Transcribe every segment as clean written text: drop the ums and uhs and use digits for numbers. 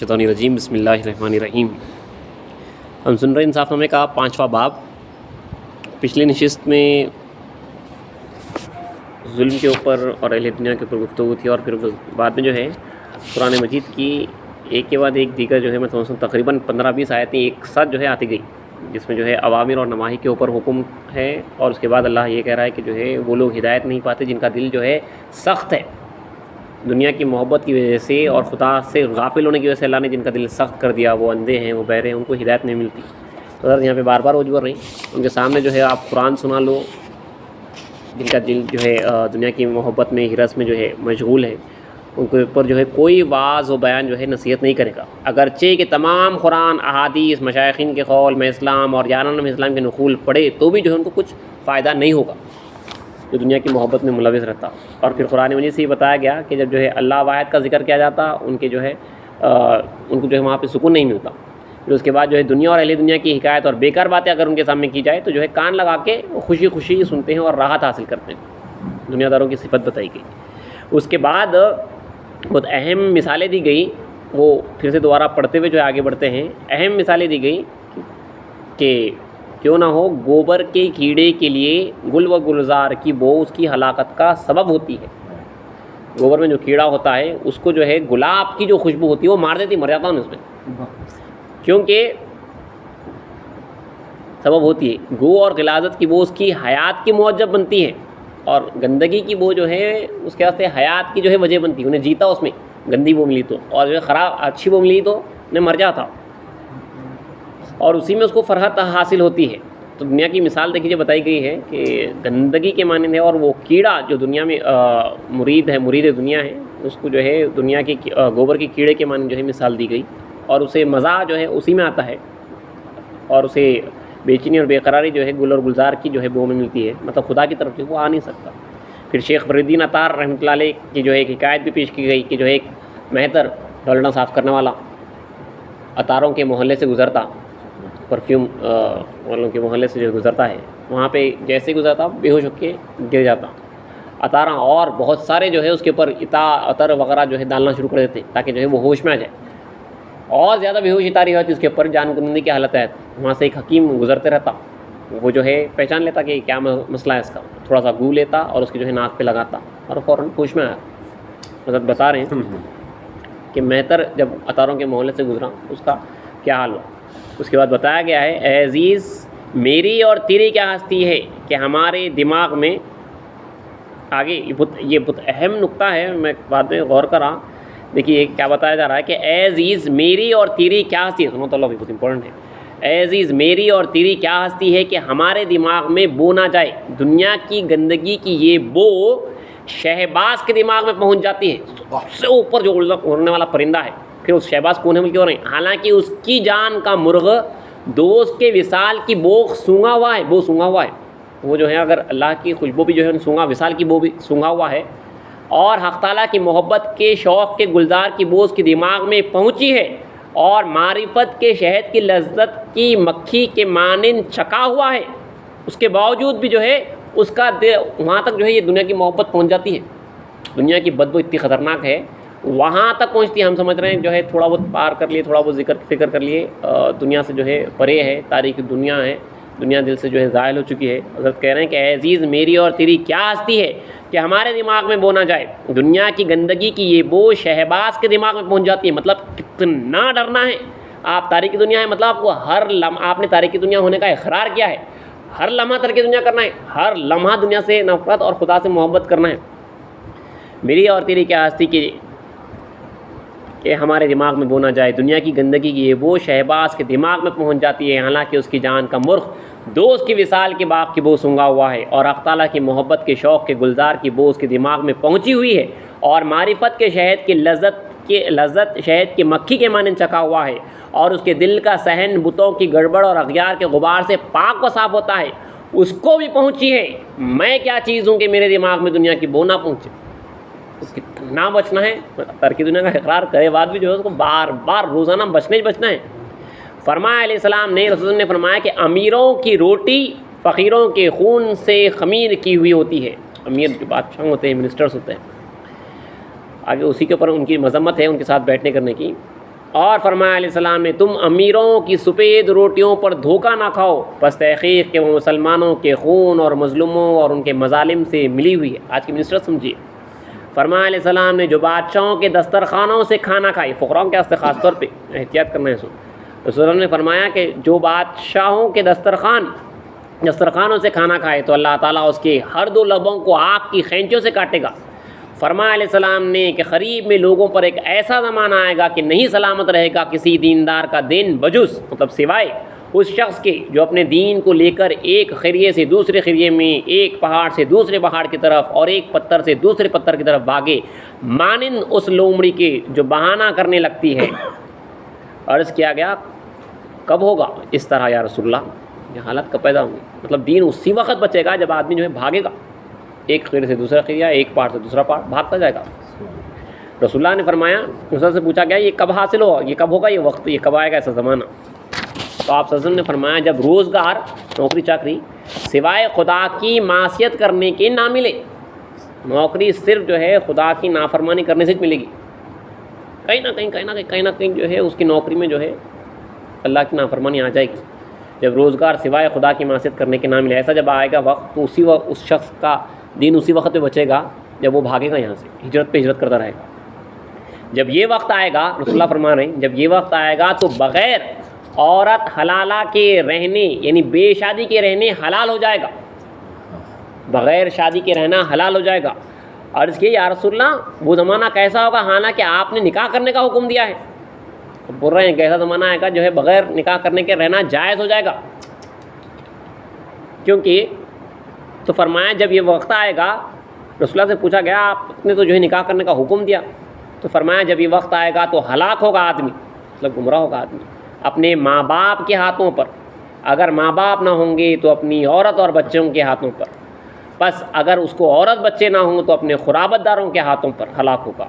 شیطان الرجیم بسم اللہ الرحمن الرحیم۔ ہم سن رہے انصاف نامے کا 5واں باب۔ پچھلی نشست میں ظلم کے اوپر اور اہل دنیا کے اوپر گفتگو تھی، اور پھر بعد میں جو ہے قرآن مجید کی ایک کے بعد ایک دیگر جو ہے میں سمجھتا ہوں تقریباً 15-20 آیتیں ایک ساتھ جو ہے آتی گئی، جس میں جو ہے عوامر اور نواہی کے اوپر حکم ہے، اور اس کے بعد اللہ یہ کہہ رہا ہے کہ جو ہے وہ لوگ ہدایت نہیں پاتے جن کا دل جو ہے سخت ہے دنیا کی محبت کی وجہ سے، اور خدا سے غافل ہونے کی وجہ سے اللہ نے جن کا دل سخت کر دیا، وہ اندھے ہیں، وہ بہرے ہیں، ان کو ہدایت نہیں ملتی۔ تو حضرت یہاں پہ بار بار وجبر رہی ان کے سامنے جو ہے آپ قرآن سنا لو، جن کا دل جو ہے دنیا کی محبت میں ہرس میں جو ہے مشغول ہے، ان کے اوپر جو ہے کوئی واعظ و بیان جو ہے نصیحت نہیں کرے گا، اگرچہ کہ تمام قرآن احادیث مشائخین کے قول میں اسلام اور جانان میں اسلام کے نقول پڑھے تو بھی جو ہے ان کو کچھ فائدہ نہیں ہوگا جو دنیا کی محبت میں ملوث رہتا۔ اور پھر قرآن مجید سے یہ بتایا گیا کہ جب جو ہے اللہ واحد کا ذکر کیا جاتا ان کے جو ہے ان کو جو ہے وہاں پہ سکون نہیں ملتا۔ پھر اس کے بعد جو ہے دنیا اور اہل دنیا کی حکایت اور بیکار باتیں اگر ان کے سامنے کی جائے تو جو ہے کان لگا کے خوشی خوشی سنتے ہیں اور راحت حاصل کرتے ہیں۔ دنیا داروں کی صفت بتائی گئی۔ اس کے بعد بہت اہم مثالیں دی گئی، وہ پھر سے دوبارہ پڑھتے ہوئے جو ہے آگے بڑھتے ہیں۔ اہم مثالیں دی گئی کہ کیوں نہ ہو گوبر کے کیڑے کے لیے گل و گلزار کی بو اس کی ہلاکت کا سبب ہوتی ہے۔ گوبر میں جو کیڑا ہوتا ہے اس کو جو ہے گلاب کی جو خوشبو ہوتی ہے وہ مار دیتی، مر جاتا ہوں اس میں، کیونکہ سبب ہوتی ہے۔ گو اور غلاظت کی بو اس کی حیات کی موجب بنتی ہے، اور گندگی کی بو جو ہے اس کے واسطے حیات کی جو ہے وجہ بنتی ہے، انہیں جیتا اس میں گندی بو ملی تو، اور جو ہے خراب اچھی بو ملی تو انہیں مر جاتا، اور اسی میں اس کو فرحت حاصل ہوتی ہے۔ تو دنیا کی مثال دیکھیے بتائی گئی ہے کہ گندگی کے مانند ہے، اور وہ کیڑا جو دنیا میں مرید دنیا ہے، اس کو جو ہے دنیا کے گوبر کے کیڑے کے مانند جو ہے مثال دی گئی، اور اسے مزہ جو ہے اسی میں آتا ہے، اور اسے بے چینی اور بے قراری جو ہے گل اور گلزار کی جو ہے بو میں ملتی ہے، مطلب خدا کی طرف سے وہ آ نہیں سکتا۔ پھر شیخ فرید الدین عطار رحمۃ اللہ علیہ کی جو ہے ایک حکایت بھی پیش کی گئی کہ جو ایک مہتر ڈولنا صاف کرنے والا عطاروں کے محلے سے گزرتا، پرفیوم والوں کے محلے سے جو گزرتا ہے، وہاں پہ جیسے گزرتا بے ہوش ہو کے گر جاتا، عطاراں اور بہت سارے جو ہے اس کے اوپر عطر وغیرہ جو ہے ڈالنا شروع کر دیتے تاکہ جو ہے وہ ہوش میں آ جائے، اور زیادہ بے ہوشی طاری ہوتی اس کے اوپر، جان کنندی کی حالت ہے۔ وہاں سے ایک حکیم گزرتے رہتا، وہ جو ہے پہچان لیتا کہ کیا مسئلہ ہے اس کا، تھوڑا سا گو لیتا اور اس کی جو ہے ناک پہ لگاتا، اور فوراً ہوش میں آیا۔ مطلب بتا رہے ہیں کہ مہتر جب عطاروں کے محلے سے گزرا اس کا کیا حال ہوا۔ اس کے بعد بتایا گیا ہے، اے عزیز میری اور تیری کیا ہستی ہے کہ ہمارے دماغ میں، آگے یہ بہت اہم نقطہ ہے، میں بعد میں غور کرا، دیکھیے کیا بتایا جا رہا ہے کہ اے عزیز میری اور تیری کیا ہستی ہے، سنو تو اللہ بھی بہت امپورٹنٹ ہے۔ اے عزیز میری اور تیری کیا ہستی ہے کہ ہمارے دماغ میں بو نہ جائے، دنیا کی گندگی کی یہ بو شہباز کے دماغ میں پہنچ جاتی ہے، سب سے اوپر جو اڑنے والا پرندہ ہے، پھر اس شہباز کونے میں کیوں نہیں، حالانکہ اس کی جان کا مرغ دوست کے وصال کی بو سونگا ہوا ہے، وہ جو ہے اگر اللہ کی خوشبو بھی جو ہے سونگا، وصال کی بو بھی سونگا ہوا ہے، اور حق تعالیٰ کی محبت کے شوق کے گلزار کی بو اس کے دماغ میں پہنچی ہے، اور معرفت کے شہد کی لذت کی مکھی کے مانند چھکا ہوا ہے، اس کے باوجود بھی جو ہے اس کا وہاں تک جو ہے یہ دنیا کی محبت پہنچ جاتی ہے۔ دنیا کی بدبو اتنی خطرناک ہے، وہاں تک پہنچتی ہے، ہم سمجھ رہے ہیں جو ہے تھوڑا بہت پار کر لیے، تھوڑا بہت فکر کر لیے، دنیا سے جو ہے پرے ہے، تاریخ دنیا ہے، دنیا دل سے جو ہے زائل ہو چکی ہے۔ حضرت کہہ رہے ہیں کہ اے عزیز میری اور تیری کیا ہستی ہے کہ ہمارے دماغ میں بو نہ جائے، دنیا کی گندگی کی یہ بو شہباز کے دماغ میں پہنچ جاتی ہے۔ مطلب کتنا ڈرنا ہے، آپ تاریخی دنیا ہے، مطلب آپ کو ہر لمحہ آپ نے تاریخی دنیا ہونے کا اقرار کیا ہے، ہر لمحہ ترک دنیا کرنا ہے، ہر لمحہ دنیا سے نفرت اور خدا سے محبت کرنا ہے۔ میری اور تیری کیا ہستی کہ ہمارے دماغ میں بو نہ جائے، دنیا کی گندگی کی یہ وہ شہباز کے دماغ میں پہنچ جاتی ہے، حالانکہ اس کی جان کا مرغ دوست کی وصال کے باغ کی بو سونگا ہوا ہے، اور حق تعالیٰ کی محبت کے شوق کے گلزار کی بو اس کے دماغ میں پہنچی ہوئی ہے، اور معرفت کے شہد کی لذت شہد کی مکھی کے مانند چکا ہوا ہے، اور اس کے دل کا صحن بتوں کی گڑبڑ اور اغیار کے غبار سے پاک و صاف ہوتا ہے، اس کو بھی پہنچی ہے۔ میں کیا چیز ہوں کہ میرے دماغ میں دنیا کی بو نہ پہنچے، کتنا بچنا ہے، ترک دنیا کا اقرار کرے بعد بھی جو ہے اس کو بار بار روزانہ بچنا ہے۔ فرمایا علیہ السلام نے، رسول نے فرمایا کہ امیروں کی روٹی فقیروں کے خون سے خمیر کی ہوئی ہوتی ہے۔ امیر جو بادشاہ ہوتے ہیں، منسٹرز ہوتے ہیں، آگے اسی کے اوپر ان کی مذمت ہے ان کے ساتھ بیٹھنے کرنے کی، اور فرمایا علیہ السلام نے تم امیروں کی سفید روٹیوں پر دھوکہ نہ کھاؤ، پس تحقیق کہ وہ مسلمانوں کے خون اور مظلوموں اور ان کے مظالم سے ملی ہوئی ہے۔ آج کی منسٹر سمجھیے، فرمایا علیہ السلام نے جو بادشاہوں کے دسترخوانوں سے کھانا کھائی، فقراؤں کے واسطے خاص طور پہ احتیاط کرنا ہے سو، رسول اللہ نے فرمایا کہ جو بادشاہوں کے دسترخوانوں سے کھانا کھائے تو اللہ تعالیٰ اس کے ہر دو لبوں کو آگ کی خینچوں سے کاٹے گا۔ فرمایا علیہ السلام نے کہ قریب میں لوگوں پر ایک ایسا زمانہ آئے گا کہ نہیں سلامت رہے گا کسی دیندار کا دین بجز مطلب سوائے اس شخص کے جو اپنے دین کو لے کر ایک خریے سے دوسرے خریے میں، ایک پہاڑ سے دوسرے پہاڑ کی طرف اور ایک پتھر سے دوسرے پتھر کی طرف بھاگے، مانند اس لومڑی کے جو بہانہ کرنے لگتی ہے۔ عرض کیا گیا کب ہوگا اس طرح یا رسول اللہ، یہ حالت کب پیدا ہوگی؟ مطلب دین اسی وقت بچے گا جب آدمی جو ہے بھاگے گا، ایک خیر سے دوسرا خیریہ، ایک پہاڑ سے دوسرا پہاڑ، بھاگتا جائے گا۔ رسول اللہ نے فرمایا، رسول سے پوچھا گیا یہ کب حاصل ہوگا، یہ کب ہوگا، یہ وقت، یہ کب آئے گا ایسا زمانہ؟ تو آپ صلی اللہ علیہ وسلم نے فرمایا جب روزگار، نوکری چاکری سوائے خدا کی معصیت کرنے کے نہ ملے، نوکری صرف جو ہے خدا کی نافرمانی کرنے سے ملے گی، کہیں نہ کہیں جو ہے اس کی نوکری میں جو ہے اللہ کی نافرمانی آ جائے گی۔ جب روزگار سوائے خدا کی معصیت کرنے کے نہ ملے، ایسا جب آئے گا وقت تو اسی وقت اس شخص کا دین اسی وقت پہ بچے گا جب وہ بھاگے گا یہاں سے، ہجرت پہ ہجرت کرتا رہے گا۔ جب یہ وقت آئے گا، رسول اللہ فرما رہے ہیں جب یہ وقت آئے گا تو بغیر عورت حلالہ کے رہنے یعنی بے شادی کے رہنے حلال ہو جائے گا، بغیر شادی کے رہنا حلال ہو جائے گا۔ عرض کیا یا رسول اللہ وہ زمانہ کیسا ہوگا حالانکہ آپ نے نکاح کرنے کا حکم دیا ہے؟ بول رہے ہیں کہ ایسا زمانہ آئے گا جو ہے بغیر نکاح کرنے کے رہنا جائز ہو جائے گا، کیونکہ تو فرمایا جب یہ وقت آئے گا، رسول اللہ سے پوچھا گیا آپ نے تو جو ہے نکاح کرنے کا حکم دیا، تو فرمایا جب یہ وقت آئے گا تو ہلاک ہوگا آدمی، مطلب گمراہ ہوگا آدمی اپنے ماں باپ کے ہاتھوں پر، اگر ماں باپ نہ ہوں گے تو اپنی عورت اور بچوں کے ہاتھوں پر، بس اگر اس کو عورت بچے نہ ہوں تو اپنے خرابت داروں کے ہاتھوں پر ہلاک ہوگا۔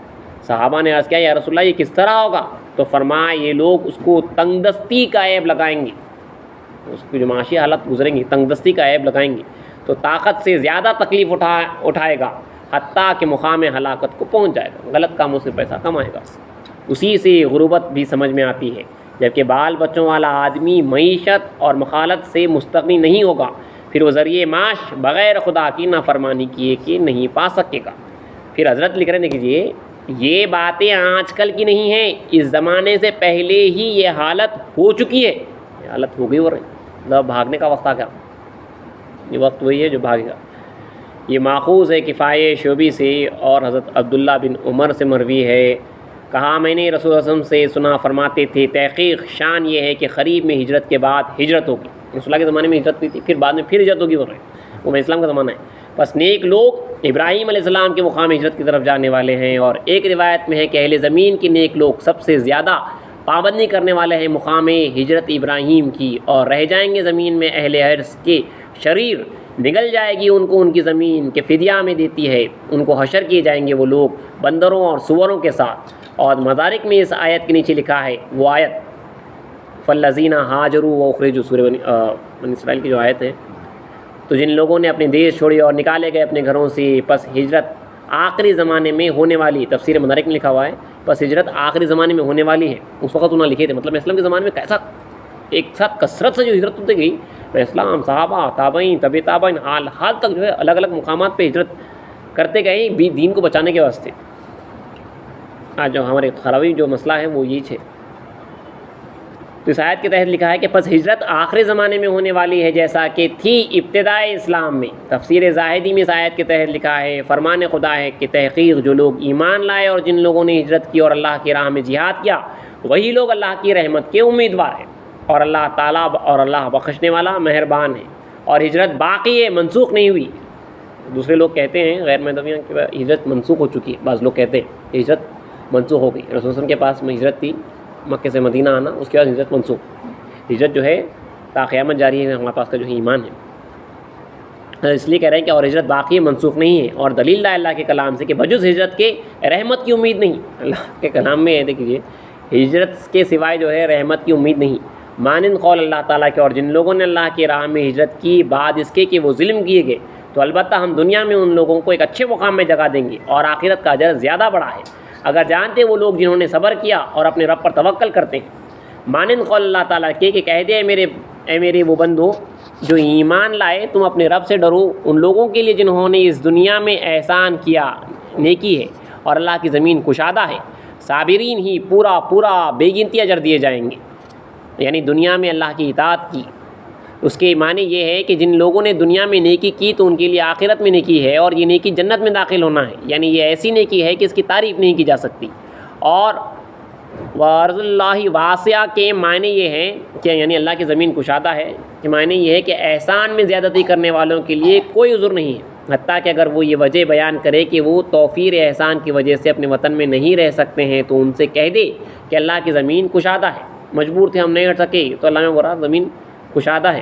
صحابہ نے عرض کیا یا رسول اللہ یہ کس طرح ہوگا؟ تو فرمایا یہ لوگ اس کو تنگ دستی کا عیب لگائیں گے، اس کی جو معاشی حالت گزریں گی تنگ دستی کا عیب لگائیں گے، تو طاقت سے زیادہ تکلیف اٹھائے گا حتیٰ کہ مقام ہلاکت کو پہنچ جائے گا، غلط کاموں سے پیسہ کمائے گا۔ اسی سے غربت بھی سمجھ میں آتی ہے، جبکہ بال بچوں والا آدمی معیشت اور مخالط سے مستغنی نہیں ہوگا، پھر وہ ذریعے معاش بغیر خدا کی نافرمانی کیے کہ نہیں پا سکے گا۔ پھر حضرت لکھ رہے ہیں دیکھیے یہ باتیں آج کل کی نہیں ہیں، اس زمانے سے پہلے ہی یہ حالت ہو چکی ہے، یہ حالت ہو گئی ہو رہی، مطلب بھاگنے کا وقت آ گیا، یہ وقت وہی ہے جو بھاگے گا۔ یہ ماخوذ ہے کفایہ شعبی سے اور حضرت عبداللہ بن عمر سے مروی ہے، کہا میں نے رسول اللہ صلی اللہ علیہ وسلم سے سنا فرماتے تھے تحقیق شان یہ ہے کہ قریب میں ہجرت کے بعد ہجرت ہوگی، رسول اللہ کے زمانے میں ہجرت ہوئی تھی، پھر بعد میں پھر ہجرت ہوگی، بول رہے ہیں وہ اسلام کا زمانہ ہے۔ بس نیک لوگ ابراہیم علیہ السلام کے مقام ہجرت کی طرف جانے والے ہیں، اور ایک روایت میں ہے کہ اہل زمین کے نیک لوگ سب سے زیادہ پابندی کرنے والے ہیں مقام ہجرت ابراہیم کی، اور رہ جائیں گے زمین میں اہل حرص کے شریر، نگل جائے گی ان کو ان کی زمین کہ فدیہ میں دیتی ہے، ان کو حشر کیے جائیں گے وہ لوگ بندروں اور سوروں کے ساتھ۔ اور مدارک میں اس آیت کے نیچے لکھا ہے وہ آیت فالذین ہاجروا واخرجوا، سورہ بنی اسرائیل کی جو آیت ہے، تو جن لوگوں نے اپنے دیش چھوڑے اور نکالے گئے اپنے گھروں سے، پس ہجرت آخری زمانے میں ہونے والی، تفسیر مدارک میں لکھا ہوا ہے پس ہجرت آخری زمانے میں ہونے والی ہے، اس وقت انہوں نے لکھے تھے، مطلب اسلام کے زمانے میں کیسا ایک ساتھ کثرت سے جو ہجرت ہوتی گئی، اسلام صحابہ تابعین طبع تابعین حال تک جو ہے الگ الگ مقامات پہ ہجرت کرتے گئے بھی دین کو بچانے کے واسطے۔ آج جو ہمارے خرابی جو مسئلہ ہے وہ یہی ہے۔ تو اس آیت کے تحت لکھا ہے کہ پس ہجرت آخری زمانے میں ہونے والی ہے جیسا کہ تھی ابتدائے اسلام میں۔ تفسیر زاہدی میں اس آیت کے تحت لکھا ہے فرمان خدا ہے کہ تحقیق جو لوگ ایمان لائے اور جن لوگوں نے ہجرت کی اور اللہ کی راہ میں جہاد کیا، وہی لوگ اللہ کی رحمت کے امیدوار ہیں، اور اللہ تعالیٰ اور اللہ بخشنے والا مہربان ہے۔ اور ہجرت باقی ہے، منسوخ نہیں ہوئی۔ دوسرے لوگ کہتے ہیں غیر مذہبیاں کہ ہجرت منسوخ ہو چکی ہے، بعض لوگ کہتے ہیں کہ ہجرت منسوخ ہو گئی، رسول اللہ صلی اللہ علیہ وسلم کے پاس میں ہجرت تھی مکہ سے مدینہ آنا، اس کے بعد ہجرت منسوخ۔ ہجرت جو ہے تا قیامت جاری ہے، ہمارے پاس کا جو ہے ایمان ہے، اس لیے کہہ رہے ہیں کہ اور ہجرت باقی ہے، منسوخ نہیں ہے۔ اور دلیل ہے اللہ کے کلام سے کہ بجز ہجرت کے رحمت کی امید نہیں، اللہ کے کلام میں ہے دیکھیے ہجرت کے سوائے جو ہے رحمت کی امید نہیں، مانند قول اللہ تعالیٰ کے اور جن لوگوں نے اللہ کی راہ میں ہجرت کی بعد اس کے کہ وہ ظلم کیے گئے، تو البتہ ہم دنیا میں ان لوگوں کو ایک اچھے مقام میں جگہ دیں گے اور آخرت کا اجر زیادہ بڑا ہے۔ اگر جانتے وہ لوگ جنہوں نے صبر کیا اور اپنے رب پر توکل کرتے ہیں، مانند قول اللہ تعالیٰ کے کہ کہہ دے اے میرے وہ بندو جو ایمان لائے، تم اپنے رب سے ڈرو ان لوگوں کے لیے جنہوں نے اس دنیا میں احسان کیا، نیکی ہے اور اللہ کی زمین کشادہ ہے، صابرین ہی پورا بے گنتی اجر دیے جائیں گے۔ یعنی دنیا میں اللہ کی اطاعت کی، اس کے معنی یہ ہے کہ جن لوگوں نے دنیا میں نیکی کی تو ان کے لیے آخرت میں نیکی ہے، اور یہ نیکی جنت میں داخل ہونا ہے، یعنی یہ ایسی نیکی ہے کہ اس کی تعریف نہیں کی جا سکتی۔ اور وَأَرْضُ اللَّهِ وَاسِعَةٌ کے معنی یہ ہیں کہ یعنی اللہ کی زمین کشادہ ہے، کہ معنی یہ ہے کہ احسان میں زیادتی کرنے والوں کے لیے کوئی عذر نہیں ہے، حتیٰ کہ اگر وہ یہ وجہ بیان کرے کہ وہ توفیر احسان کی وجہ سے اپنے وطن میں نہیں رہ سکتے ہیں تو ان سے کہہ دے کہ اللہ کی زمین کشادہ ہے، مجبور تھے ہم نہیں ہٹ سکے تو اللہ میں برا زمین کشادہ ہے،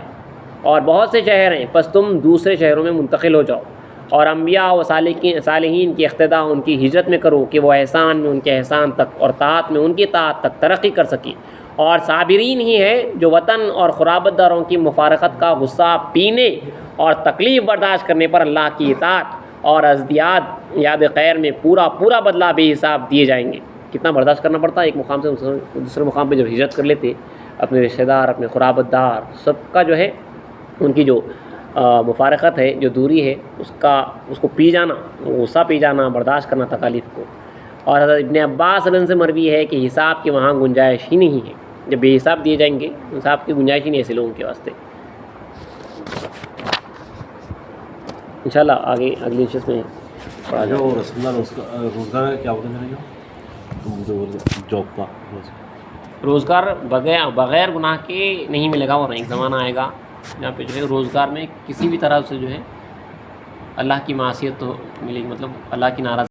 اور بہت سے شہر ہیں، پس تم دوسرے شہروں میں منتقل ہو جاؤ، اور انبیاء و صالحین کی اقتداء ان کی ہجرت میں کرو کہ وہ احسان میں ان کے احسان تک اور طاعت میں ان کی طاعت تک ترقی کر سکیں، اور صابرین ہی ہے جو وطن اور خرابت داروں کی مفارقت کا غصہ پینے اور تکلیف برداشت کرنے پر اللہ کی اطاعت اور ازدیاد یاد خیر میں پورا بدلہ بے حساب دیے جائیں گے۔ کتنا برداشت کرنا پڑتا ہے ایک مقام سے دوسرے مقام پہ جب ہجرت کر لیتے، اپنے رشتہ دار، اپنے خرابت دار سب کا جو ہے ان کی جو مفارقت ہے، جو دوری ہے، اس کو پی جانا، غصہ پی جانا، برداشت کرنا تکالیف کو۔ اور حضرت ابن عباس صلی اللہ علیہ وسلم سے مروی ہے کہ حساب کی وہاں گنجائش ہی نہیں ہے، جب بے حساب دیے جائیں گے حساب کی گنجائش ہی نہیں ایسے لوگوں کے واسطے۔ انشاءاللہ آگے اگلی نشست میں پڑھا جائے۔ روزگار کا کیا ہوتا ہے جو جاب کا روزگار بغیر گناہ کے نہیں ملے گا، اور ایک زمانہ آئے گا جہاں پہ جو ہے روزگار میں کسی بھی طرح سے جو ہے اللہ کی معصیت تو ملے گی، مطلب اللہ کی ناراضگی